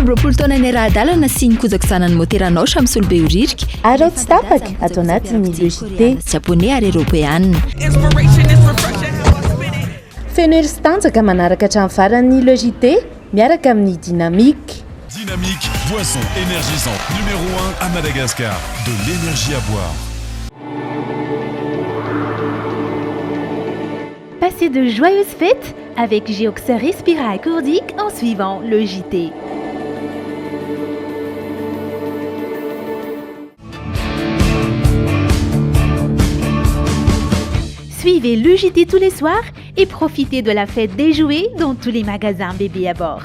roapolo taona ny rahadalana sy nikozako zanany moteranao samsolobe oririka arao tsy tapaka atao anatin'ny logité japonais ary européanne feno ery sy tanjaka manaraka hatramin'ny faran'ny logité miaraka amin'ny dynamique. Dynamique, boisson énergisante numéro 1 à Madagascar. De l'énergie à boire. Passez de joyeuses fêtes avec Géoxer Respira accordique en suivant le JT. Suivez le JT tous les soirs et profitez de la fête des jouets dans tous les magasins bébés à bord.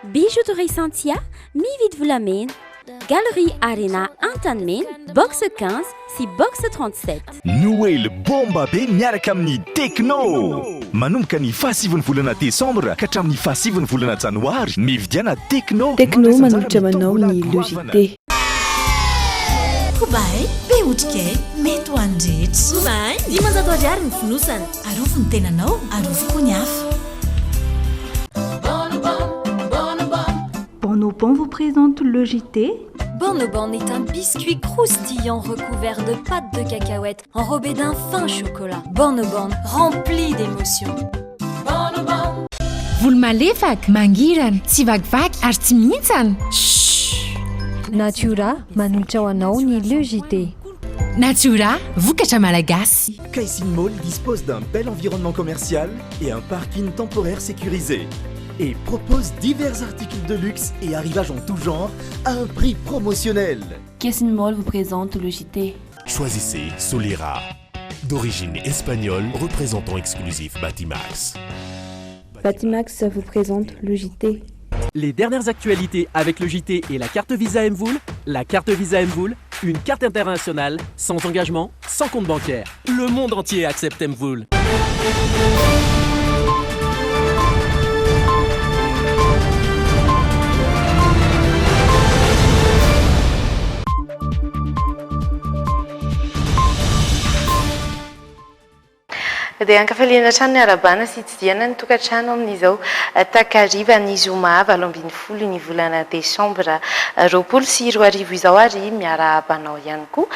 Bijouterie Santia, mividy volamena, Galerie Arena Antanmen, box 15 si box 37. Noël bomba be miaraka amin'ny Tecno. Manomboka ny fahasivany volana Desambra ka hatramin'ny fahasivany volana Janoary, mividiana Tecno. Tecno manolotra manao ny logité. Kubay, be otrikay, mety ho andretra. Kubay, dimanjato ariary ny fonosana. Arovo ny tenanao, arovo koa ny hafa. Bonobon vous présente le JT. Bonobon est un biscuit croustillant recouvert de pâte de cacahuète enrobé d'un fin chocolat. Bonobon rempli d'émotions. Bonobon. Volo malefaka, mangirana, tsy vakivaky ary tsy mihintsana. Natura manolotra ho anao ny le JT. Natura, vokatra malagasy. Caissine Mall dispose d'un bel environnement commercial et un parking temporaire sécurisé. Et propose divers articles de luxe et arrivages en tout genre à un prix promotionnel. Caissine Mall vous présente le JT. Choisissez Solera, d'origine espagnole, représentant exclusif Batimax. Batimax vous présente le JT. Les dernières actualités avec le JT et la carte Visa Mvoul. La carte Visa Mvoul, une carte internationale, sans engagement, sans compte bancaire. Le monde entier accepte Mvoul. Dia ankafaliana trano ny arabana sy tsidiana ny tokantrano amin'izao takariva ny zoma 20 ny volana desambra 2024 izao ary miara-banao ihany koa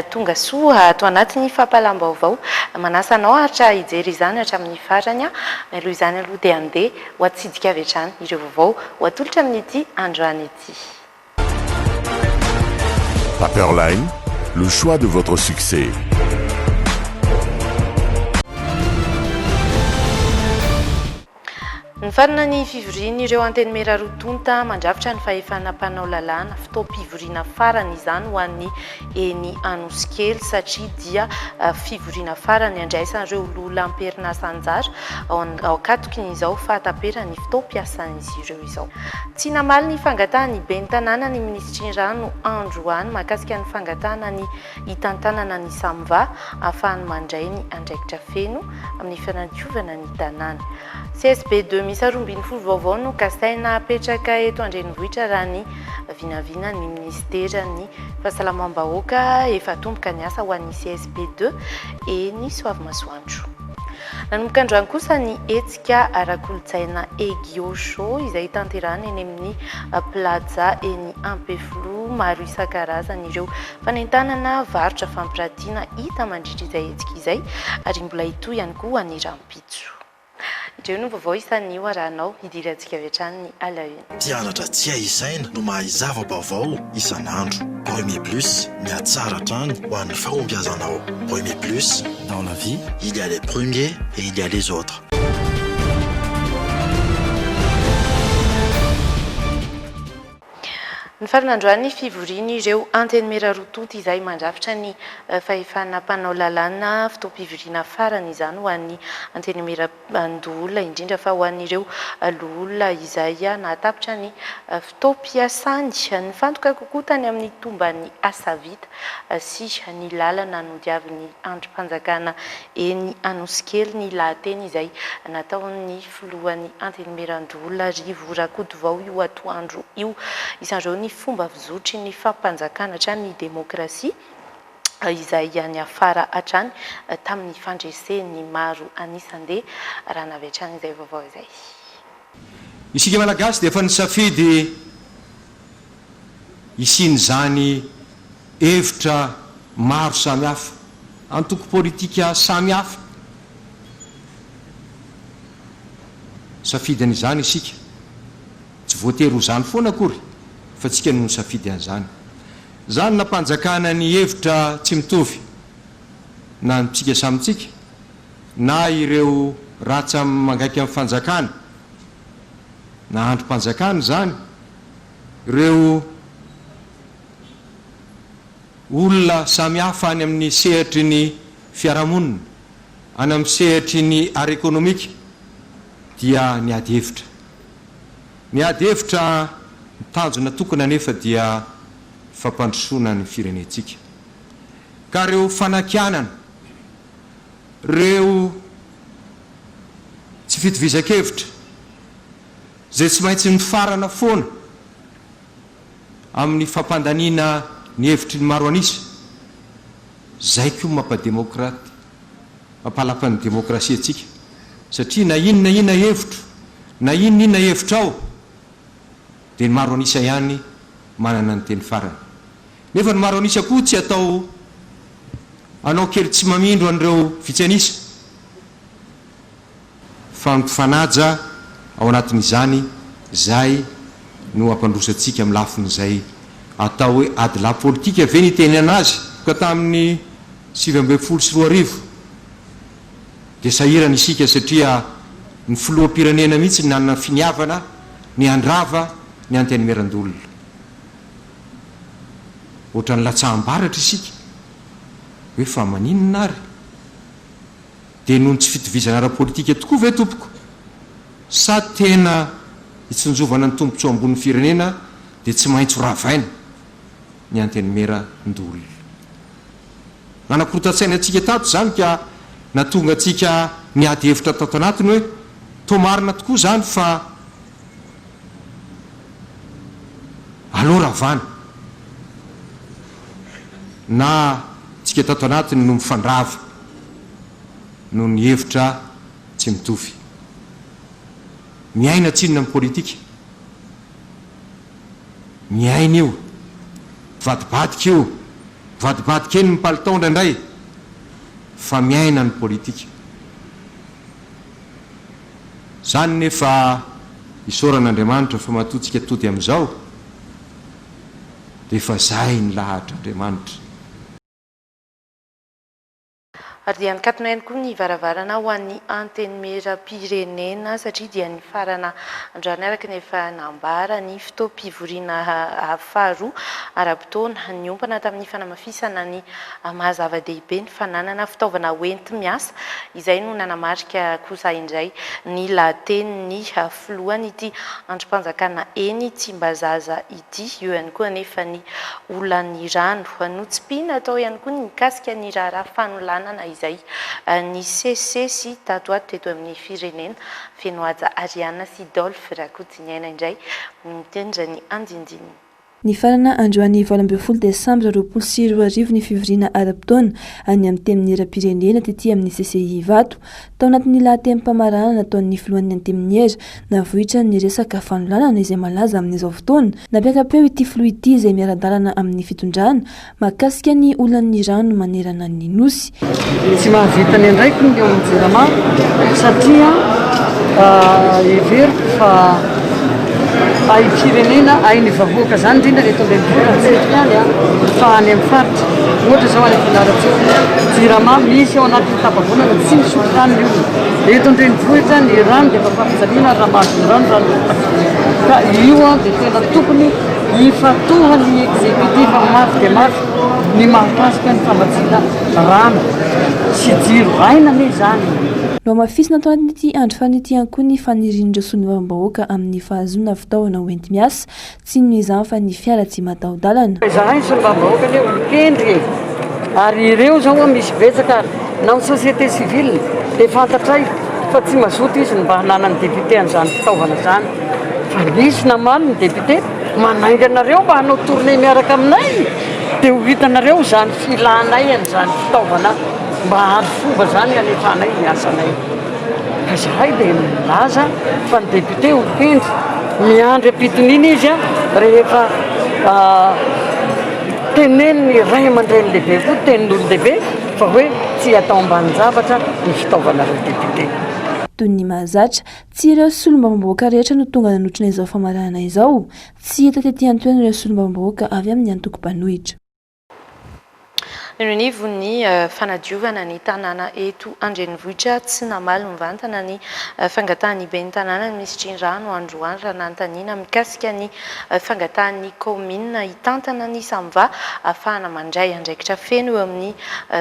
tonga soa ato anatin'ny fampalam-baovao manasanao hatra hijery izany hatramin'ny farany aloha izany aloha dia andeha ho atsidika avy hatrany ireo vaovao ho atolotra amin'ity androany ity. Paperline, le choix de votre succès. Ny farana ny fivoriana ireo antenimera rotonta mandrafitra ny fahefanam-panao lalàna fitaom-pivoriana farany izany ho an'ny eny Anosikely satria dia fivoriana farany andraisan'ireo lola amperinasa anjara ao akatokin'izao fahataperany fitaom-piasan'izy ireo izao. Tsy namaly ny fangatahany ben'ny tanàna ny ministry ny rano Androany mahakasika ny fangatahana ny hitantanana ny Samva ahafahany mandray ny andraikitra feno amin'ny fanadiovana ny tanàna. CSB 2020 vaovao no kasaina apetraka eto andrenivohitra raha ny vinavina ny ministera ny fahasalamam-bahoaka efa tomboka ny asa ho an'ny CSB 2 eny Soavimasoandro. Nanomboka androany kosa ny hetsika ara-kolontsaina Egio Show izay tanterahana eny amin'ny plaza eny Ampeflo maro isan-karazany ireo fanentanana varotra fampiratiana hita mandritra izay hetsika izay ary mbola hitoy ihany koa ny rampitso. Ireo no vaovao isan'ny arahanao hidiry antsika avy hatrany ny alahiny. Mpianatra tsy aizaina no mahay zava-baovao isan'andro. Premier Plus, mihatsara hatrany ho an'ny fahombiazanao. Premier Plus, dans la vie, il y a les premiers et il y a les autres. Ny farinandroany fivoriana ireo antenimera rotonta izay mandrafitra ny fahefanam-panao lalàna fitaom-pivoriana farany izany ho an'ny antenimera andola indrindra fa ho an'ireo lola izay natapitra ny fitaom-piasany ny fantoka kokoa tany amin'ny tomban'ny asa vita sy ny lalana nodiavin'ny androm-panjakana eny Anosikely ny lahateny izay nataon'ny filohan'ny antenimera andola Rivo Rakotovao io atoandro io isan'ireo ny fomba fizotry ny fampanjakana hatrany ny demokrasia izay any afara hatrany tamin'ny fandreseny maro anisan'de raha navy hatrany izay vaovao izay. Isika malagasy dia efa nisafidy isiny zany hevitra maro samihafa antoko politika samihafa safidiny izany isika tsy voatery ho zany foana akory fa tsika no safidy an'izany zany nampanjakana ny hevitra tsy mitovy na nitsika samitsika na ireo ratsa mangaiky amin'ny fanjakana na androm-panjakana zany ireo olona samihafa any amin'ny sehatry ny fiarahamonina any amin'ny sehatry ny ara ekonomika dia niady hevitra mitanjona tokony anefa dia fampandrosoana ny firenentsika ka reo fanakianana reo tsy fitovizan-kevitra zay tsy maintsy mifarana foana amin'ny fampandaniana ny hevitry ny maro anisa zay koa mampademokraty mampalapan'ny demokrasia atsika satria na inona hevitro na inona hevitra ao dia ny maro anisa ihany manana ny teny farany nefa ny maro anisa koa tsy atao anao kely tsy mamindro an'ireo vitsanisa fa mifanaja ao anatin'izany zay no ampandrosatsika amin'ny lafin'izay atao hoe ady la politika ve ny teny anazy ka tamin'ny 1974 dia sahirana isika satria ny filoham-pirenena mihitsy ny nanana finiavana ny andrava ny anteny merandolona ohatrany latsaham-baratra isika hoe fa maninona ary dia noho ny tsy fitovizana ara-politika tokoa ve tompoko sa tena itsonjovana ny tombontsoa ambon'ny firenena dia tsy maintsy ravaina ny anteny merandolona nanakorotatsaina atsika tato zany ka natonga atsika niady hevitra tato anatiny hoe tomarina tokoa zany fa aloha ravana na tsika tato anatiny no mifandrava no ny hevitra tsy mitovy miaina tsinona amin'ny politika miaina io vadibadika io vadibadika eny mipalitao ndray fa miaina ny politika zany nefa isoran'Andriamanitra fa matotsika tody amin'izao dia efa zay ny lahatr'Andriamanitra ary dia nikatona ihany koa ny varavarana ho an'ny anteny meram-pirenena satria dia ny farana androany araka nefa nambara ny fotoam-pivoriana faharoa ara-potoana ny ompana tamin'ny fanamafisana ny mahazava-dehibe ny fananana fitaovana hoenti-miasa izay no nanamarika kosa indray ny lahateny filohany ity androm-panjakana eny Tsimbazaza ity eo ihany koa nefa ny olan'ny rano notsipiana atao ihany koa ny mikasika ny raharaha fanolanana izay ny sesesy tato ato teto amin'ny firenena fenoaja Ariana sy Dolphe Rakotsiniaina indray mitendra ny andindininy. Ny farana androany 24 Desambra 2024 ny fivoriana ara-potoana any amin'ny teny miram-pirenena tetỳ amin'ny CCI Ivato tao anatin'ny lahatem-pamarana nataon'ny filohan'ny anteminiera navohitra ny resaka fanolanana izay malaza amin'izao fotoana nampiakapeo ity filoha ity izay miara-dalana amin'ny fitondrana mahakasika ny olan'ny rano manerana ny nosy. Tsy mahavita ny andraiky ny eo amin'ny jirama satria everiko fa ay firenena ay ny vahoaka zany indrindra reto andrenivohitra any fa any amin'ny faritra ohatra zao any Fianarantsoa jirama misy ao anatin'ny tapavonana tsy misotro rano io eto andrenivohitra ny rano dia fampafijaliana raha mahazo rano ka io dia tena tokony ifatohan'ny exécutif mafy dia mafy ny mahakasika ny famajina rano sy jiro aina ane zany. No mafisina tao anatin'ity andro fanity ihany koa ny fanirian'ireo solombam-bahoaka amin'ny fahazona fitaovana hoenti-miasa tsy ny izany fa ny fiara tsy mataho-dalana. Izahay solombam-bahoaka ny olon-kendry ary ireo zao misy betsaka na ny société civile dia fantatray fa tsy mazoto izy mba hananany député an'izany fitaovana zany fa misy namany ny député manainga anareo mba hanao tournée miaraka aminay dia ho vitanareo zany filanay an'izany fitaovana mba hary fomba zany alefanay miasanay ka zahay dia milaza fa ny député ho tendry miandry ampiton'iny izy a rehefa teneniny ray aman-dreny lehibe koa tenin'olon-dehibe fa hoe tsy atao ambany-javatra ny fitaovanareo député. Toy ny mahazatra tsy ireo solombavambahoaka rehetra no tonga nanotrona izao famarana izao, tsy hita tetỳ an-toerana ireo solombavambahoaka avy amin'ny antoko-mpanohitra. Ny vony fanadiovana ny tanàna eto Andrenivohitra tsy namaly mivantana ny fangatahany ben'ny tanàna ny misy rano androany raha nantaniana mikasika ny fangatahany commune hitantana ny Samva ahafahana mandray andraikitra feno eo amin'ny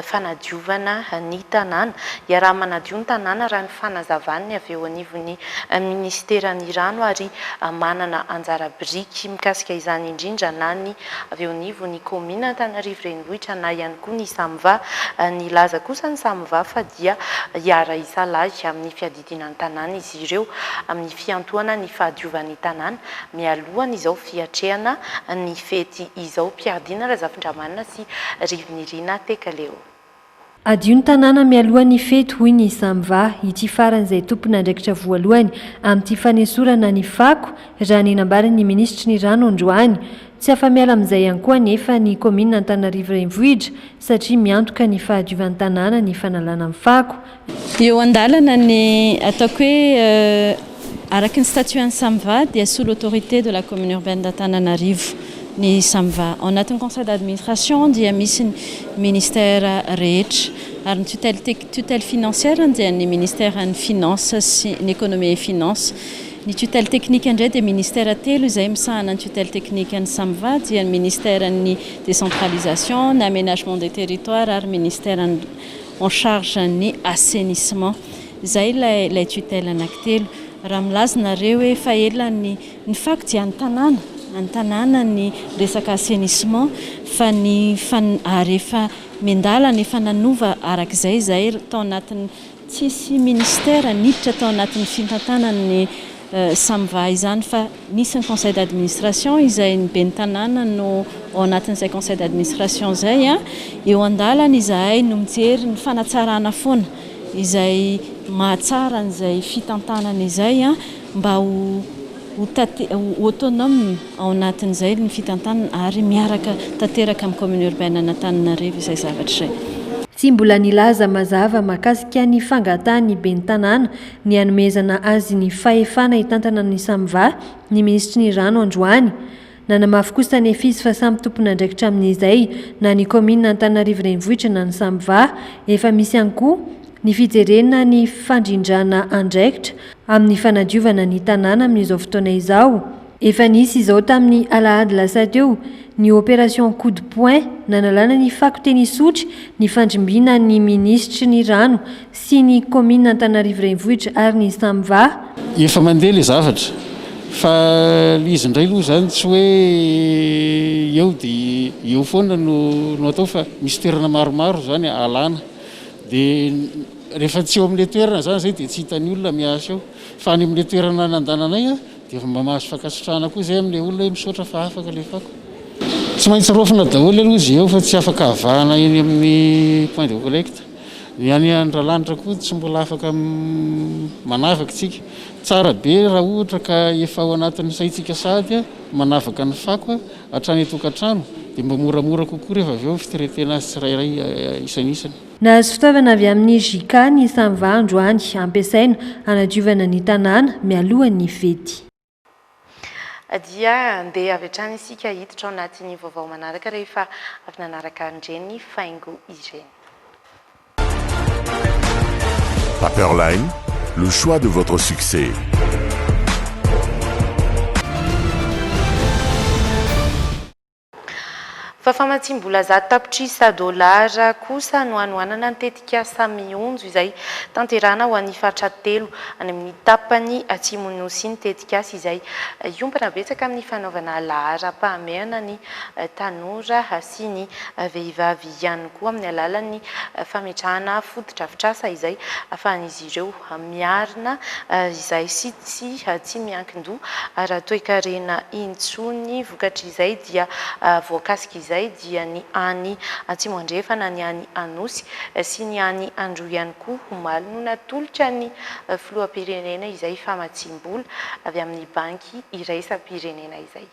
fanadiovana ny tanàna. Iaraha manadio ny tanàna raha ny fanazavany avy eo anivon'ny ministeran'ny rano ary manana anjara biriky mikasika izany indrindra na ny avy eo anivon'ny commune Antananarivo renivohitra na ihany ny Samva. Ny laza kosa ny Samva fa dia hiara isalahy amin'ny fiadidinan'ny tanàna izy ireo amin'ny fiantohana ny fahadiovan'ny tanàna mialohany izao fiatrehana ny fety izao mpiadina Razafindramanina sy Rivinirina Tekaleo. Adio ny tanàna mialohan'ny fety hoy ny Samva ity faran'izay tompon'andraikitra voalohany amin'ity fanesorana ny fako raha ny nambariny ministry ny rano androany. Tsy afa-miala amin'izay ihany koa nefa ny commune Antananarivo renivohitra satria miantoka ny fahadiovan'ny tanàna ny fanalana ny fako. Eo andalana ny ataoko hoe araky ny statuan'ny Samva dia sous l'autorité de la commune urbaine d'Antananarivo ny Samva. Ao anatin'ny conseil d'administration dia misy ny ministère rehetra ary ny tutelle financière dia ny ministère ny finance sy ny économie et finance. Ny tutelle technique indray dia ministère telo izay misahana ny tutelle technique ny Samva dia ny ministère ny décentralisation, ny aménagement des territoires ary ministère en charge ny assainissement. Izay ilay tutelle anankitelo. Raha milaza nareo hoe fa ela ny fako dia ny tanàna ny resaka assainissement fa ny rehefa mendala ny fananova arak'izay izay tao anatin'ny tsisy ministère niditra tao anatin'ny fitantanany Samva izany fa nisy ny conseil d'administration izay ny ben'ny tanàna no ao anatin'izay conseil d'administration izay eo andalana izahay no mijery ny fanatsarana foana izay mahatsara n'izay fitantanana izay mba ho autonome ao anatin'izay ny fitantanana ary miaraka tanteraka amin'ny commune urbaine Antananarivo izay zavatra izay. Tsy mbola nilaza mazava mahakasika ny fangatahany ben'ny tanàna ny hanomezana azy ny fahefana hitantana ny Samva ny ministry ny rano androany. Nanamafy kosa ny efisy fa samy tompon'andraikitra amin'izay na ny commune Antananarivo renivohitra na ny Samva efa misy ihany koa ny fijerena ny fandrindrana andraikitra amin'ny fanadiovana ny tanàna amin'izao fotoana izao. Efa nisy izao tamin'ny alahady lasa teo ny opération coup de poing nanalana ny fako teny Isotry ny fandrimbina ny ministry ny rano sy ny commune Antananarivo renivohitra ary ny Samva. Efa mandeha ilay zavatra fa izy indray aloha zany tsy hoe eo dia eo foana no atao fa misy toerana maromaro zany alana dia rehefa tsy eo amin'ilay toerana zany zay dia tsy hitan'ny olona miasa eo fa any amin'ilay toerana nandananay dia mba mahazo fankasitrahana koa zay amin'ilay olona misaotra fa afaka ilay fako. Tsy maintsy rofina daholo aloha izy eo fa tsy afaka havahana eny amin'ny point de collecte. Ny any Andralanitra koa tsy mbola afaka manavaka tsika. Tsara be raha ohatra ka efa ao anatin'ny saitsika sady manavaka ny fako hatrany tokantrano dia mba moramora kokoa rehefa avy eo fitiretena azy tsirairay isan'isany. Nahazo fitaovana avy amin'ny JICA ny Samva androany ampiasaina hanadiovana ny tanàna mialohan'ny fety. Dia andeha avy hatrany isika hiditra ao anatin'ny vaovao manaraka rehefa avy nanaraka andreny faingo ireny. Paperline, le choix de votre succès. Fahafamatsim-bola zato tapitrisa dolara kosa no anoanana ny tetikasa mionjo izay tanterana ho an'ny faritra telo any amin'ny tapany atsimon'ny nosy ny tetikasa izay iompana betsaka amin'ny fanaovana lahara-pahameana ny tanora sy ny vehivavy ihany koa amin'ny alalan'ny fametrahana fotodrafitrasa izay ahafahan'izy ireo miarina izay tsy miankin-doha raha toekarena intsony vokatra izay dia voakasika izay izay dia ny any Atsimo Andrefana, ny any Anosy sy ny any Andro ihany koa omaly no natolotra ny filoham-pirenena izay famatsim-bola avy amin'ny banky iraisam-pirenena izay.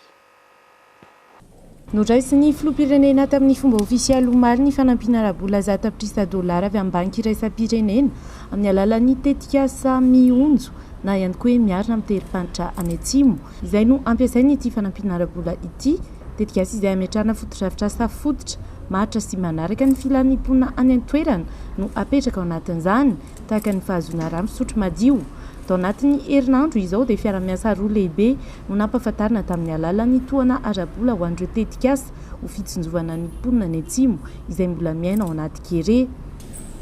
Noraisiny filoham-pirenena tamin'ny fomba ofisialy omaly ny fanampiana ara-bola $100 avy amin'ny banky iraisam-pirenena amin'ny alalan'ny tetikasa mionjo na ihany koa miarina amin'ny terim-panitra any Atsimo. Izay no ampiasainy ity fanampiana ara-bola ity, tetikasa izay ametrahana fotodrafitra safototra matra sy manaraka ny filan'ny mponina any an-toerana no apetraka ao anatin'izany, tahaka ny fahazoana rano misotro madio. Tao anatin'ny herinandro izao dia fiara-miasa roa lehibe no nampahafantarina tamin'ny alalan'ny tohana ara-bola ho an'ireo tetikasa ho fitsinjovana ny mponina any Atsimo izay mbola miaina ao anaty kere.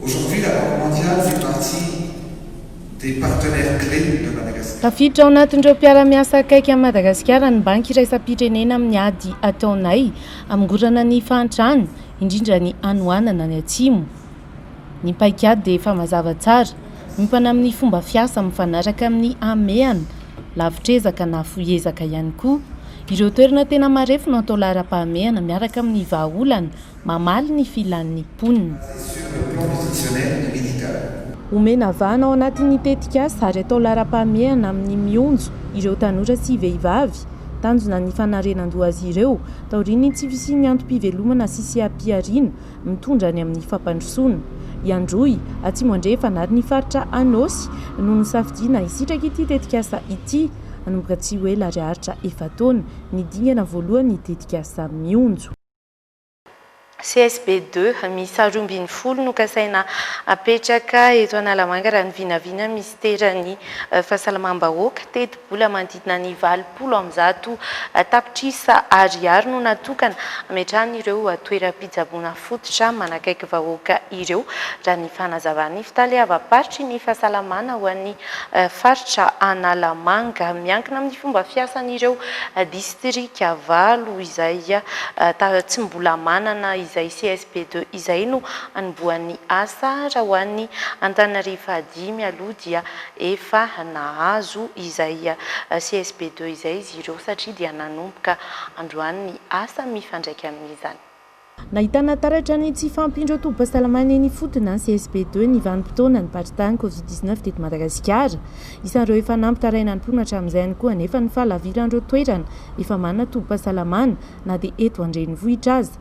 Aujourd'hui, la Banque mondiale fait partie des partenaires clés de Madagascar. Tafiditra ao anatin'ireo mpiara-miasa akaiky amin'ny Madagasikara ny banky iraisam-pirenena amin'ny ady ataonay amingorana ny fahantrany indrindra ny anoanana ny Atsimo. Ny paikady dia efa mazava tsara, mimpana amin'ny fomba fiasa mifanaraka amin'ny ameana, lavitrezaka na foezaka ihany koa. Ireo toerana tena marefo no atao lara-pahameana miaraka amin'ny vahaolana mamaly ny filan'ny mponina. Omena vahana ao anatin'ny tetikasa ary atao lara-pahameana amin'ny mionjo ireo tanora sy vehivavy, tanjona ny fanarenan-doha azy ireo, taoriany tsy fisian'ny antom-pivelomana sy seha-piariana mitondra ny amin'ny fampandrosoana. Iandroy, Atsimo Andrefana ary ny faritra Anosy no nisafidiana hisitraka ity tetikasa ity, anomboka tsy hoe lariaritra efa taona ny dingana voalohany tetikasa mionjo. CSB2 misy 12 no kasaina apetraka eto Analamanga raha ny vinavina ministeran'ny fahasalamam-bahoaka teti-bola manodidina ny 70 tapitrisa ariary no natokana ametrahan'ireo toeram-pitsaboana fototra manakaiky vahoaka ireo raha ny fanazavany fitaleava-paritry ny fahasalamana ho an'ny faritra Analamanga miankina amin'ny fomba fiasan'ireo distrika 7 izay tsy mbola manana izay CSB2 izay no anombohan'ny asa raha ho an'ny Antananarivo 5 aloha dia efa nahazo izay CSB2 izay izy ireo satria dia nanomboka androany asa mifandraika amin'izany. Nahitana taratra ny tsy fampindro tobam-pahasalamana eny fotona ny CSB2 ny vanim-potoana ny patritany Covid-19 teto Madagasikara. Isan'ireo efa nampitaraina ny mponina hatramin'izay ihany koa anefa ny fahalaviran'ireo toerana efa manana tobam-pahasalamana na dia eto an-drenivohitra aza.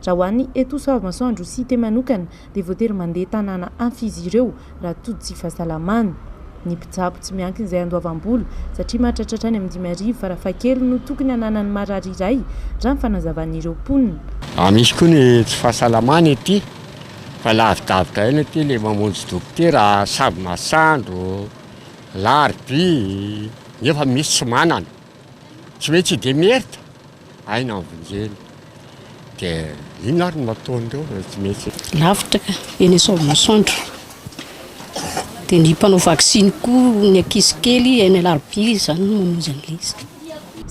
Raha ho an'ny eto Soavamasoandro sy manokana dia voatery mandeha tanàna anfizy ireo raha tody tsy fahasalamana. Ny mpitsabo tsy miankina izay andoavam-bola satria mahatratratra any amin'ny 5,000 fara-fahakeliny no tokony hananany marary iray raha ny fanazavan'ireo mponina. Misy koa ny tsy fahasalamana ety fa lavidavitra eny ety le mamonjy dokotera Soavamasandro, Larby, nefa misy tsy manana, tsy hoe tsy dia mierita aina vonjeny. Dia ino ary no mataon'ireo tsy mety lavitra ka eny Soavamasandro. Dia ny mpanao vaksiny koa ny ankizy kely eny Larby izany no mamonjy an'ilay izy.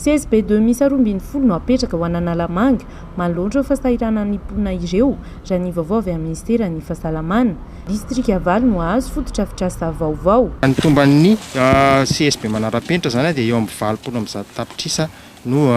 CSB2 misy 12 no apetraka ho an'Analamanga manoloatra ho fahasahiranan'ny mponina ireo raha ny vaovao avy amin'ny ministeran'ny fahasalamana. Distrika 7 no ahazo fototra-fitrasa vaovao. Ny tomban'ny CSB manara-penitra zany dia eo amin'ny 70 tapitrisa no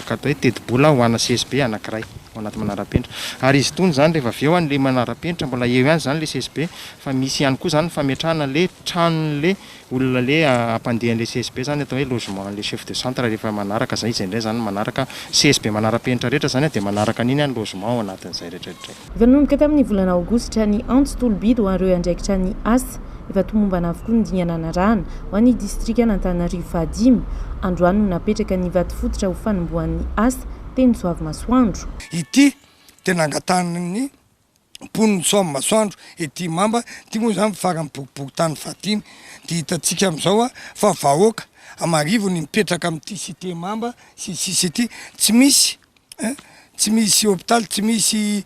katao hoe teti-bola ho ana CSB anankiray ao anaty manara-penitra. Ary izy itony zany rehefa avy eo an'ilay manara-penitra mbola eo ihany zany le CSB fa misy ihany koa zany fametrahana le tranon'le olona le ampandehan'le CSB zany atao hoe logement le chef de centre rehefa manaraka zay izy indray zany manaraka CSB manara-penitra rehetra zany dia manaraka an'iny any logement ao anatin'izay rehetrarehetra. Efa nanomboka tamin'ny volana aogositra ny Antitolobidy ho an'ireo andraikitra ny asa efa tomombana avokoa ny dinganana rano ho an'ny distrika Antananarivo 5 androany no napetraka ny vato fototra ho fanombohan'ny asa teny Soavamasoandro. Ity tena angatan'ny mponiny Soavamasoandro ety mamba ty moa zany farany bokibokitany Fatimy dia hitantsika amin'izao fa vahoaka amarivo ny mipetraka amin'ity cité mamba sy sisy ety tsy misy hôpitaly, tsy misy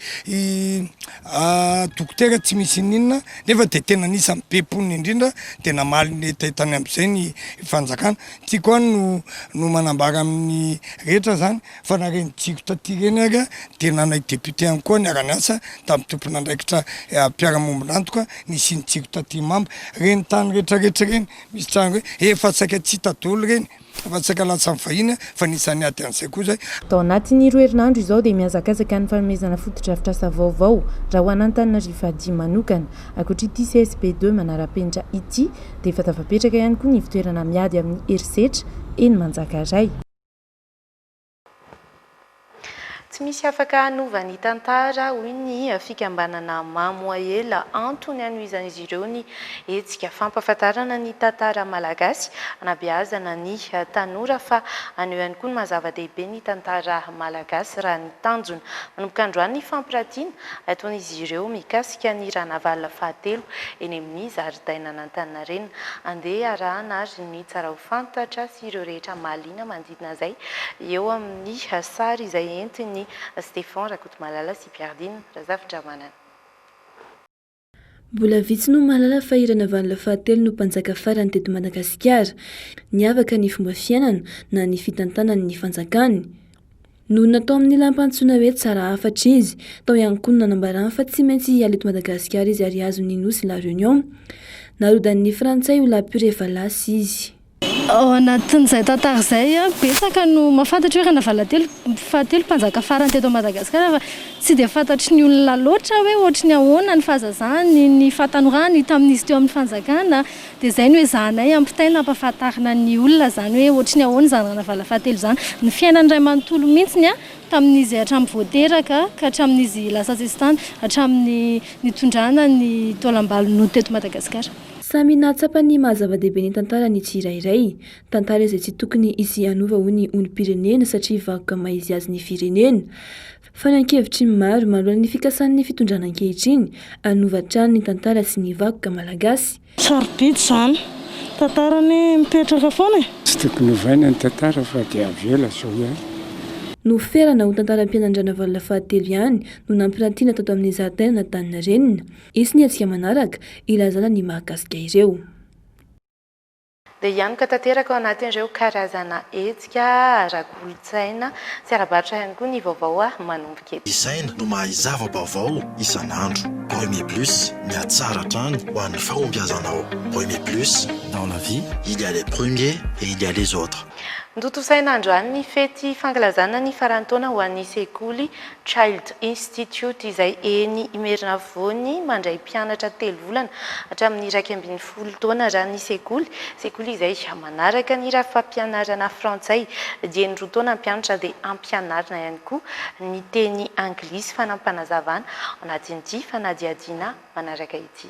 dokotera, tsy misy ninona nefa dia tena nisany be mponina indrindra dia namaly tany amin'izay ny fanjakana. Ty koa no manambara amin'ny rehetra zany fa nareny jiko taty reny ary dia nanay député ihany koa niara niasa tamin'ny tompona andraikitra mpiara-mombonantoka nisy ny jiko taty mamba reny tany rehetrarehetra reny misy trano hoe efa saika tsy hita daholo reny fa tsy sakalatsy amin'ny vahiny fa nisany aty an'izay koa zay. Tao anatin'ny roa herinandro izao dia mihazakazaka ny fanomezana fotodrafitrasa vaovao raha ho an'Antananarivo Adia manokana. Ankoatr'ity CSP2 manara-penitra ity dia efa tafapetraka ihany koa ny fitoerana miady amin'ny herisetra eny Manjakaray. Tsy misy afaka hanova ny tantara hoy ny fikambanana Mamoaela antony anohizan'izy ireo ny hetsika fampahafantarana ny tantara malagasy anabeazana ny tanora fa aneo ihany koa ny mazava-dehibe ny tantara malagasy raha ny tanjona. Manomboka androany ny fampiratiana ataon'izy ireo mikasika ny ranavalina fahatelo eny amin'ny zaridaina n'Antaninarenina. Andeha arahana ary ny tsara ho fantatra sy ireo rehetra mahaliana manodidina izay eo amin'ny sary izay entiny Stéphane Rakotomalala sy Piardine Razafin-Dramanana. Mbola vitsy no mahalala fa i ranavalina fahatelo no mpanjaka farany teto Madagasikara. Niavaka ny fomba fiainana na ny fitantanany ny fanjakany no natao amin'ny lampantsoina hoe tsara hafatra izy. Tao ihany koa nanambarana fa tsy maintsy hiala eto Madagasikara izy ary azo ny nosy La Réunion. Narodan'ny Frantsay ho La Pure Valasy izy. Ao anatin'izay tantara izay betsaka no mahafantatra hoe ranavalina fahatelo mpanjaka farany teto Madagasikara fa tsy dia fantatry ny olona loatra hoe ohatry ny ahoana ny fahazazany ny fahatanorany tamin'izy teo amin'ny fanjakana dia izay no hoe zahanay ampitaina ampahafantarina ny olona zany hoe ohatry ny ahoana zany ranavalina fahatelo zany ny fiainany iray manontolo mihitsy tamin'izy hatramin'ny voateraka ka hatramin'izy lasa tsistany hatramin'ny nitondrana ny taolam-balon'olo teto Madagasikara. Samy nahatsapa ny mahazava-dehibe ny tantara ny tsirairay. Tantara izay tsy tokony hisy anova ho ny olom-pirenena satria vakoka maizy azy ny firenena. Fa ny ankevitry maro manoloana ny fikasan'ny fitondrana ankehitriny anovatrany ny tantara sy ny vakoka malagasy. Sarobidy zany tantarany mipetraka foana. Tsy tokony hovaina ny tantara fa dia avela zao ihany. No ferana ho tantaram-piainan-dranavalina fahatelo ihany no nampirantiana tato amin'ny zaridaina n'Antaninarenina. Isy ny hetsika manaraka ilazana ny mahakasika ireo. Dia hianoka tanteraka ao anatin'ireo karazana hetsika ara-kolotsaina sy ara-barotra ihany koa ny vaovao manomboka eto. Isaina no mahazava-baovao isan'andro. Premier Plus, mihatsara hatrany ho an'ny fahombiazanao. Premier Plus, dans la vie, il y a les premiers et il y a les autres. Ndotosaina androany ny fety fankalazana ny farantaona ho an'ny sekoly Child Institute izay eny Imerina Voany mandray mpianatra 3 volana hatramin'ny 12 taona raha ny sekoly izay manaraka ny raha fampianarana frantsay dia ny 2 taona mpianatra dia ampianarina ihany koa ny teny anglisy fanampanazavana anatin'ity fanadiadiana manaraka ity.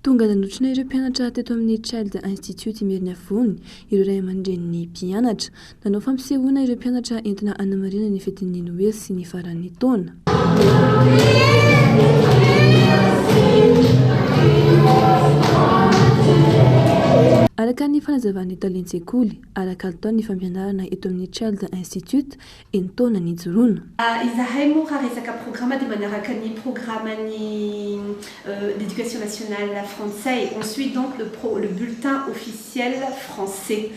Tonga nanotrona ireo mpianatra teto amin'ny Child Institute Imerina Voany ireo ray aman-dren'ny mpianatra. Nanao fampisehoana ireo mpianatra entina hanamarina ny fetin'ny Noely sy ny faran'ny taona. Araka ny fanazavan'ny talentssekoly, araka ataony ny fampianarana eto amin'ny Child Institute eny taona ny joroana. Izahay moa raha resaka programa dia manaraka ny programan'ny l'éducation nationale français. On suit donc le bulletin officiel français.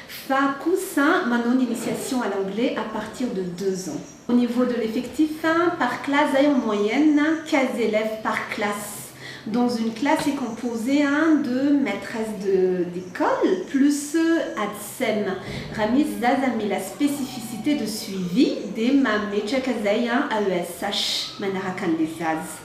Fa kosa manao une initiation à l'anglais à partir de 2 ans. Au niveau de l'effectif, par classe, en moyenne 15 élèves par classe. Dans une classe est composée de maîtresses d'école plus ADSEM. Ramis Zazami, la spécificité de suivi des mamechek Kazayan AESH Manarakan des Az.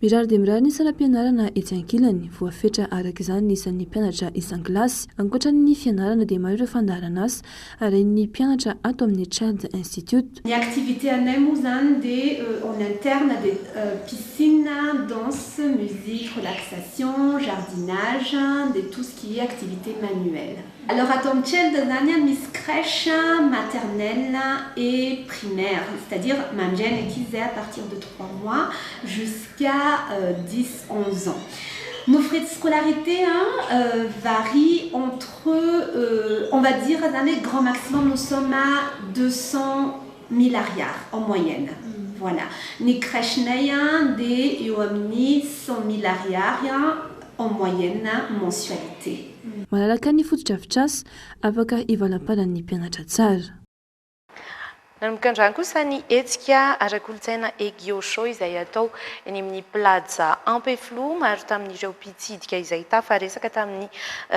Mirary dia mirary ny saram-pianarana etsy ankilany, voafetra araka izany ny isan'ny mpianatra isan-kilasy. Ankoatran'ny fianarana dia maro ireo fandaharana asa arahin'ny mpianatra ato amin'ny Child Institute. Ny activité anay moa zany dia en interne des piscine, danse, musique, relaxation, jardinage, de tout ce qui est activité manuelle. Alors à Tom Child zany misy crèche maternelle et primaire, c'est-à-dire mamjen qui est à partir de 3 mois jusqu'à 10-11 ans. Nos frais de scolarité varient entre, on va dire, dans les grands maximum, nous sommes à 200 000 ariards en moyenne. Voilà. Ni crèche des yoamni 100 000 ariards en moyenne mensualité. Malalaka ny fotodrafitrasa afaka ivalampadan'ny mpianatra tsara. Nanomboka androany kosa ny hetsika ara-kolontsaina Egiosho izay atao eny amin'ny plaza Ampeflo maro tamin'ireo mpitsidika izay tafaresaka tamin'ny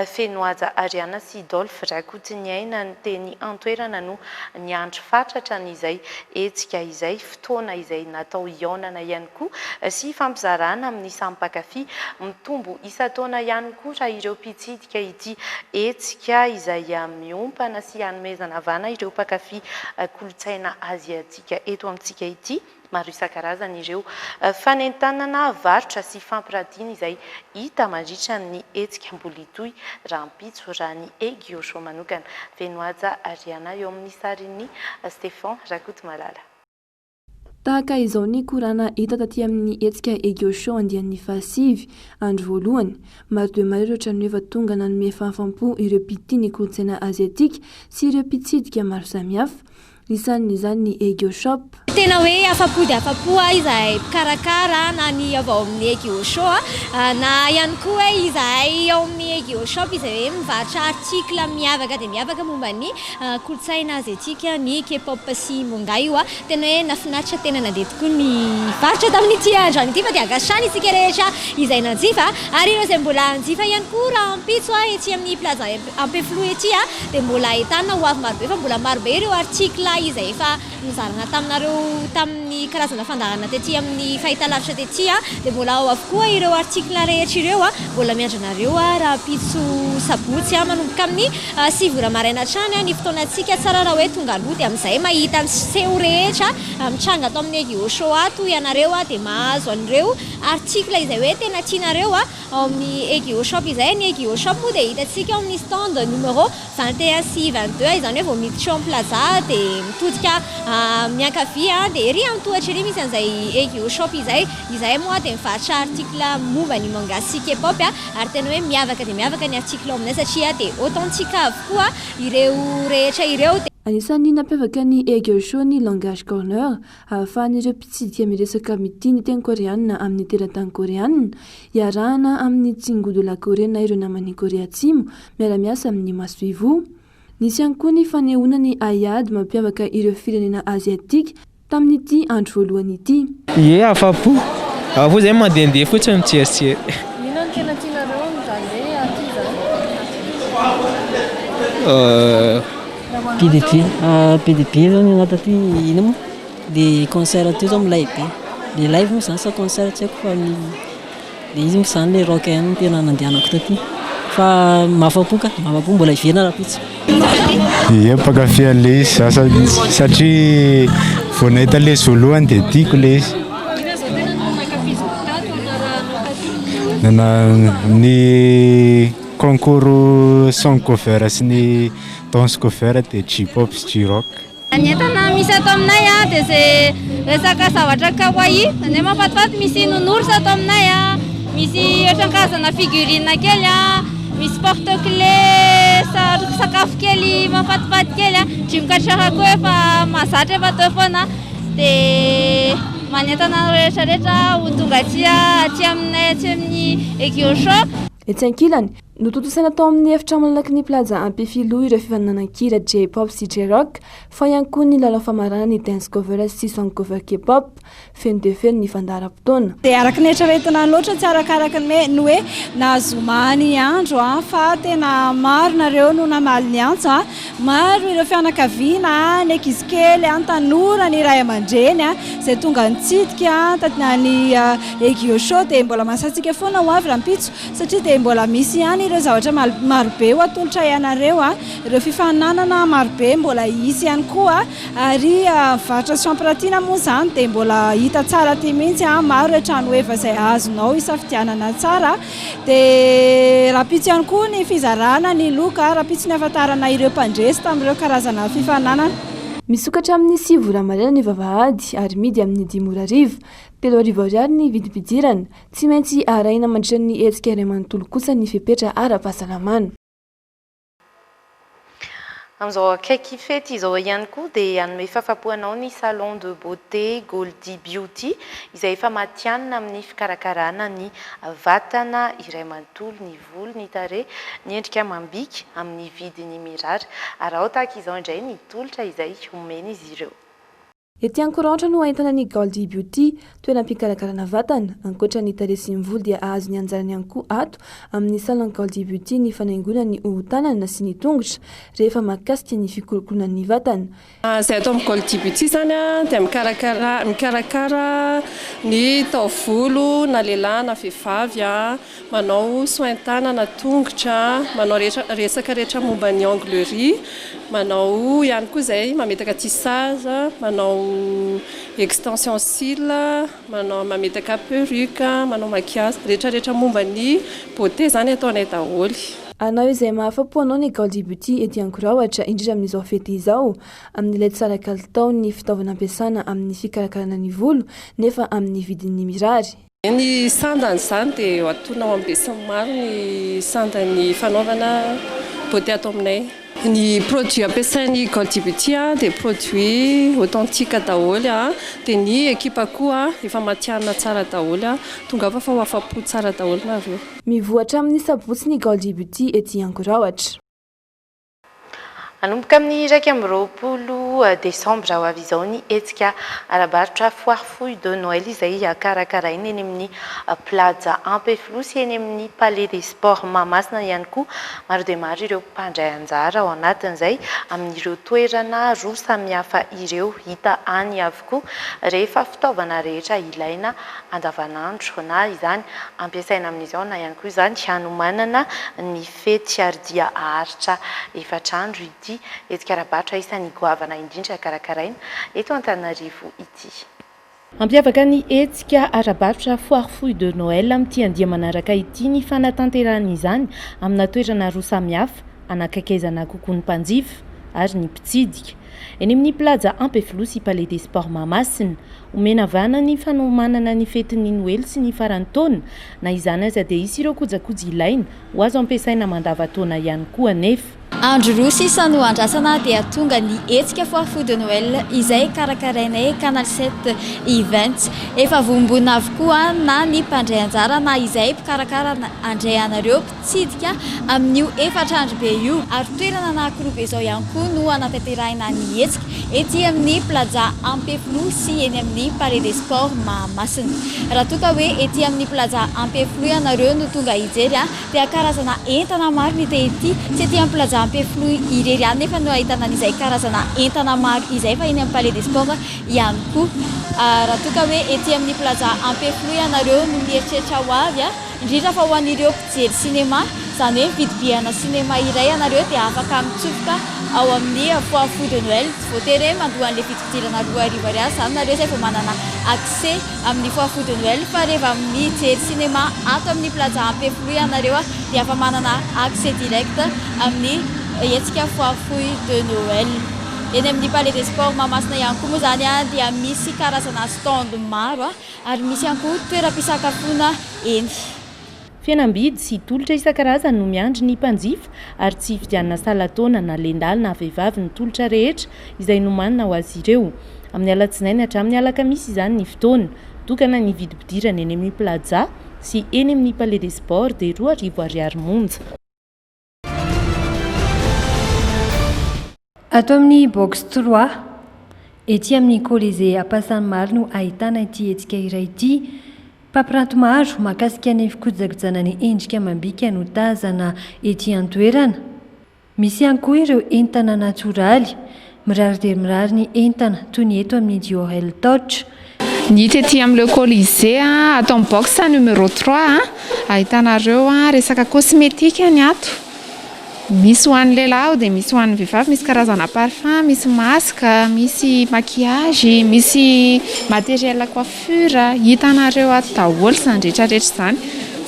fenoaja Ariana sy Dolphe Rakotiniaina ny teny antoerana no niandry fatratra n'izay hetsika izay fotoana izay natao ionana ihany koa sy fampizarana amin'ny samy mpankafy mitombo isa-taona ihany koa raha ireo mpitsidika ity hetsika izay miompana sy hanomezana vana ireo mpankafy kolontsaina aziatika eto amintsika ity maro isan-karazany ireo fanentanana varotra sy fampiratiana izay hita mandritra ny hetsika mbola itoy raha mpitso raha ny Egiosho manokana. Fenoaja Ariana eo amin'ny sarin'ny Stéphane Rakotomalala. Tahaka izao ny korana hita taty amin'ny hetsika Egiosho andian'ny fahasivy andro voalohany maro dia maro ireo trano efa tonga nanome fahafampo ireo mpitiny kolontsaina aziatika sy ireo mpitsidika maro samihafa. Isan'izany ny Egiosho. Tena hoe afapo izahay mpikarakara na ny avy ao amin'ny Egiosho na ihany koa izahay ao amin'ny Egiosho izay hoe mivarotra artikla miavaka dia miavaka momba ny kolontsaina aziatika ny K-pop sy manga io tena hoe nafinaritra tena nandeha tokoa ny varotra tamin'ity androany ity fa dia agasany isika rehetra izay nanjifa ary ireo izay mbola hanjifa ihany koa raha ampitso ety amin'ny plaza Ampeflo ety dia mbola ahitana ho avy marobe fa mbola marobe ireo artikla izay efa nizarana taminareo tamin'ny karazana fandarana tetỳ amin'ny fahitalavitra tetỳ dia mbola ao avokoa ireo artikla rehetra ireo mbola miandranareo raha mpitso sabotsy manomboka amin'ny 7 maraina hatrany ny fotoanantsika tsara raha hoe tonga aloha dia amin'izay mahita ny seho rehetra mitranga atao amin'ny Egiosho toy ianareo dia mahazo an'ireo artikla izay hoe tena tianareo ao amin'ny Egiosho izay ny Egiosho moa dia hitantsika ao amin'ny stand numéro 21 sy 22 izany hoe vao miditra ao plaza dia mitodika miankavy dia ery amin'ny tohatra ery misy an'izay Egiosho izay moa dia mivarotra artikla momba ny manga sy K-pop ary tena hoe miavaka dia miavaka ny artikla aminay satria dia authentique avokoa ireo rehetra ireo. Anisan'ny nampiavaka ny Egiosho ny langage corner ahafahan'ireo mpitsidika miresaka miteny teny koreana amin'ny teratany koreana iarahana amin'ny Tsingo de la Corée na ireo namany Korea Atsimo miara-miasa amin'ny masoivo. Nisy ihany koa ny fanehoana ny aiady mampiavaka ireo firenena aziatika tamin'ity andro voalohany ity. Ie afapo izay mandehandeha fotsiny mitseritsiry. Inona no tena tianareo amin'izany aty zany? PDP zany anaty aty ino moa dia concert ty zao amin'ny live dia live moa zany sa concert tsy haiko fa dia izy moa zany le rock no tena nandehanako taty fa mafapo mbola iviana raha pitsy. Ie mpankafy an'ilay izy satria vao nahita ilay izy voalohany dia tiako ilay izy. Ny concours song cover sy ny danse cover dia J-pop sy J-rock. Ny entana misy ato aminay dia izay resaka zavatra kawaii izay mafatifaty misy nounours ato aminay misy ohatran-karazana figurine kely misy porte-clés sakafo kely mafatifaty kely drimokatraka koa efa mahazatra efa teo foana dia manentana rehetrarehetra ho tonga aty aminay aty amin'ny Egiosho. Etsy ankilany notontosaina tao amin'ny efitra malaky ny plaza Ampefilo ireo fifaninanankira J-pop sy J-rock fa ihany koa ny lalao famarana ny dance cover sy song cover K-pop feno dia feno ny fandaharam-potoana. Dia araka ny eritreretina loatra tsy arakaraka ny hoe nazomany andro fa tena maro nareo no namaly ny antso maro ireo fianakaviana ny ankizy kely tanora ny ray aman-dreny izay tonga nitsidika tatina ny Egiosho dia mbola mahasantsika foana ho avy raha mpitso satria dia mbola misy ihany ireo zavatra marobe ho atolotra ianareo ireo fifaninanana marobe mbola isy ihany koa ary varotra sy fampiratiana moa izany dia mbola hita tsara ty mihitsy maro ireo trano efa izay azonao isafidianana tsara dia rapitso ihany koa ny fizarana ny loka rapitso ny afantarana ireo mpandresy tamin'ireo karazana fifaninanana. Misokatra amin'ny 7 maraina ny vavahady ary midy amin'ny 10 arivo. 3 ariary ny vidim-pidirana tsy maintsy arahina mandritra ny hetsika iray manontolo kosa ny fepetra ara-pahasalamana. Amin'izao akaiky fety izao ihany koa dia hanome fahafapoanao ny salon de beauté Goldie Beauty izay efa matianina amin'ny fikarakarana ny vatana iray manontolo, ny volo, ny tarehy, ny endrika amam-bika amin'ny vidiny mirary. Ary ao tahaka izao indray ny tolotra izay omena izy ireo. Ety Ankoraotra no ahitana ny Goldie Beauty, toeram-pikarakarana vatana. Ankoatra ny tarehy sy ny volo dia azo ny anjarany ihany koa ato amin'ny salon Goldie Beauty ny fanaingona ny hoho-tanana sy ny tongotra rehefa mahakasika ny fikolokoloana ny vatana. Zay ato amin'ny Goldie Beauty zany dia mikarakara ny taovolo na lehilahy na vehivavy, manao soin-tanana, tongotra, manao resaka rehetra momba ny onglerie, manao ihany koa zay mametaka tissage, manao extension cils, manao mametaka perruque, manao maquillage, rehetrarehetra momba ny beauté zany ataonay daholo. Anao izay mahafapo anao ny Goldie Beauty ety Ankoraotra indrindra amin'izao fety izao, amin'ilay tsara kalitao ny fitaovana ampiasana amin'ny fikarakarana ny volo nefa amin'ny vidiny mirary. Ny sandany zany dia atonao amin'ny besiny maro ny sandany fanaovana beauté ato aminay. Ny produit ampiasain'ny Goldie Beauty dia produit authentique daholo, dia ny ekipa koa efa matihanina tsara daholo, tonga fa ho afapo tsara daholo nareo. Mivoatra amin'ny sabotsy ny Goldie Beauty ety Ankoraotra. Anomboka amin'ny 20 Desambra ho avy izao ny hetsika arabaritra foire fouille de Noël izay karakaraina eny amin'ny plaza Ampeflo sy eny amin'ny Palais des Sports Mahamasina ihany koa. Maro dia maro ireo mpandray anjara ao anatin'izay amin'ireo toerana roa samihafa ireo hita any avokoa rehefa fitaovana rehetra ilaina andavanandro na izany ampiasaina amin'izao na ihany koa izany hanomanana ny fety ardia aharitra efatrandro ity hetsika arabaritra isan'ny goavana indrindra karakaraina eto Antananarivo ity. Ampiavaka ny hetsika arabaritra foire fouille de Noël amin'ity andia manaraka ity ny fanatanterahana izany amina toerana roa samihafa anakaikaizana kokoa ny mpanjifa ary ny mpitsidika. Eny amin'ny plaza Ampeflo sy Palais des Sports Mahamasina omena vana ny fanomanana ny fetin'ny Noël sy ny faran'ny taona na izany aza dia isy ireo kojakoja ilaina ho azo ampiasaina mandavan-taona ihany koa nefa. Andro roa sisa no andrasana dia tonga ny hetsika foire fouille de Noël izay karakarainay Canal 7 Events. Efa vombona avokoa na ny mpandray anjara na izay mpikarakara andray anareo mpitsidika amin'io efatrandro be io ary toerana anankiroa be izao ihany koa no anatanterahina ny hetsika ety amin'ny plaza Ampeflo sy eny amin'ny Palais des Sports Mahamasina. Raha toka hoe ety amin'ny plaza Ampeflo ianareo no tonga hijery dia karazana entana maro ny ety sy ety amin'ny plaza Ampeflo irery ihany nefa no ahitana an'izay karazana entana maro izay fa eny amin'ny Palais des Sports ihany koa. Raha toka hoe ety amin'ny plaza Ampeflo ianareo no mieritreritra ho avy indrindra fa ho an'ireo mpijery sinema, izany hoe vidim-biana sinema iray ianareo dia afaka mitsofoka ao amin'ny foire fouille de Noël. Tsy voatery hoe mandohan'ilay vidim-pidirana 2 arivo ariary izany nareo izay vao manana accès amin'ny foire fouille de Noël, fa rehefa mijery sinema ato amin'ny plaza Ampeflo ianareo dia afa manana accès direct amin'ny hetsika foire fouille de Noël. Eny amin'ny Palais des Sports Mahamasina ihany koa moa zany dia misy karazana stand maro ary misy ihany koa toeram-pisakafoana eny. Fihenam-bidy sy tolotra isan-karazany no miandry ny mpanjifa ary tsy fidianana salan-taona na lehilahy na vehivavy ny tolotra rehetra izay nomanina ho azy ireo. Amin'ny alatsinainy hatramin'ny alakamisy izany ny fotoana, tokana ny vidim-pidirana eny amin'ny plaza sy eny amin'ny Palais des Sports dia 2 arivo ariary monja. Ato amin'ny box 3 ety amin'ny Colisée Ampasanimalo no ahitana ity hetsika iray ity. Mpampiranty maro mahakasika ny fikojakojana ny endrika amam-bika no tazana ety an-toerana. Misy ihany koa ireo entana natioraly, mirary dia mirary ny entana toy ny eto amin'ny Diorel Touch. Ny ety amin'ilay Colisée ato amin'ny box numéro 3 ahitanareo resaka kosmetika ny ato. Misy ho an'ny lehilahy dia misy ho an'ny vehivavy, misy karazana parfum, misy masque, misy maquillage, misy matériel coiffure, hitanareo ato daholo izany rehetrarehetra izany.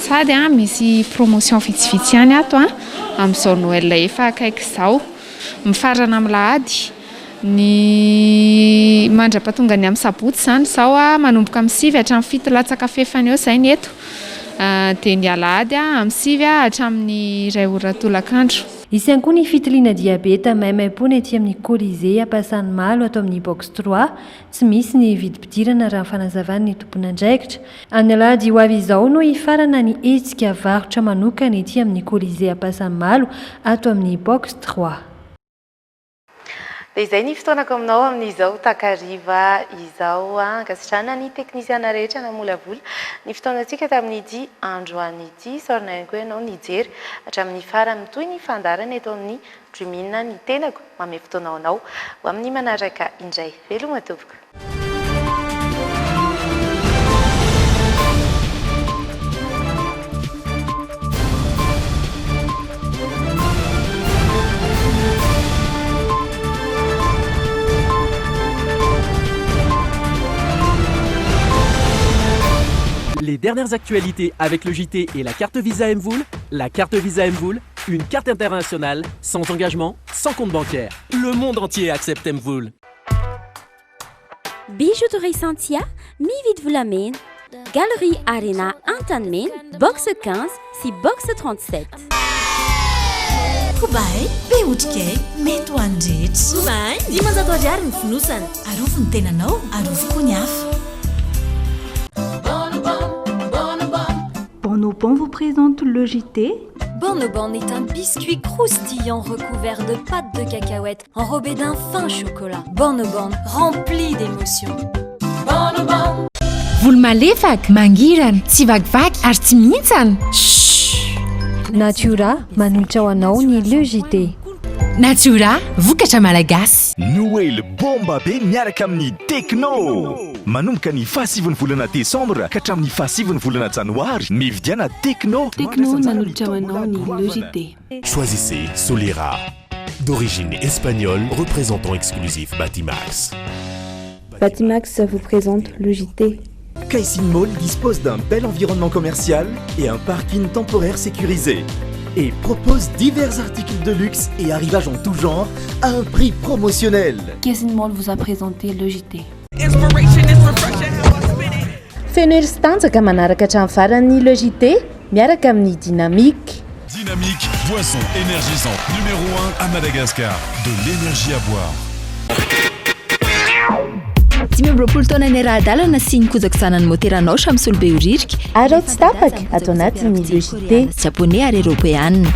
Sady misy promotion vitsivitsy ihany ato amin'izao Noël efa akaiky izao. Mifarana amin'ny lahady ny mandrapatonga ny amin'ny sabotsy izany izao manomboka amin'ny 9 hatramin'ny 7 latsaka fefany eo izay ny eto. Dia ny alahady amin'ny 9 hatramin'ny 2 ora tolakandro. Isy ihany koa ny fitiliana diabeta maimaimpoana ety amin'ny Colisée Ampasanimalo ato amin'ny box 3. Tsy misy ny vidim-pidirana raha fanazavana ny tompon'andraikitra. Amin'ny alahady ho avy izao no hifarana ny hetsika varotra manokana ety amin'ny Colisée Ampasanimalo ato amin'ny box 3. Dia izay ny fotoanako aminao amin'izao takariva izao ankasitrana ny teknisiana rehetra namolavola ny fotoanantsika tamin'ity androany ity saorina ihany koa ianao nijery hatramin'ny farany toy ny fandarana eto amin'ny Dreamina ny tenako mame fotoanao anao ho amin'ny manaraka indray veloma tompoko. Les dernières actualités avec le JT et la carte Visa Mvoul. La carte Visa Mvoul, une carte internationale, sans engagement, sans compte bancaire. Le monde entier accepte Mvoul. Bijouterie Santia, mi-vite vous l'amène. Galerie Arena Antanmen, box 15, si box 37. Kubai, beutke, meto andret. Kubai, dimanza toriar ny fonosana. Arofo ny tenanao, arofo konyafa. Bonobon vous présente le JT. Bonobon est un biscuit croustillant recouvert de pâte de cacahuète enrobé d'un fin chocolat. Bonobon, rempli d'émotions. Bonobon. Volo malefaka, mangirana, tsy vakivaky ary tsy mihintsana. Natura manolotra ho anao ny le JT. Natura, vokatra malagasy. Noël bomba be miaraka amin'ny Tecno. Manomboka ny fahasivany volana Desambra ka hatramin'ny fahasivany volana Janoary mividiana Tecno. Tecno manolotra ho anao ny le JT. Choisissez Solera, d'origine espagnole, représentant exclusif Batimax. Batimax vous présente le JT. Caixin Mall dispose d'un bel environnement commercial et un parking temporaire sécurisé. Et propose divers articles de luxe et arrivages en tout genre à un prix promotionnel. Caixin Mall vous a présenté le JT. Feno ery sy tanjaka manaraka hatramin'ny farany le JT miaraka amin'ny Dynamique. Dynamique, boisson énergisante numéro 1 à Madagascar. De l'énergie à boire. 10 taona ny ara-dalana sy ny kojakizanany moteranao Samsol Beoririka. Arao tsy tapaka ato anatin'ny le JT. Japonais ary européenne.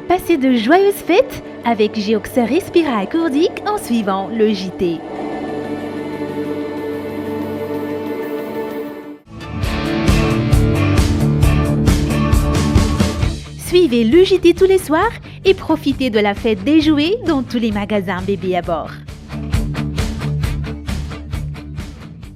Passez de joyeuses fêtes avec Geox Respira accordique en suivant le JT. Suivez le JT tous les soirs et profitez de la fête des jouets dans tous les magasins bébés à bord.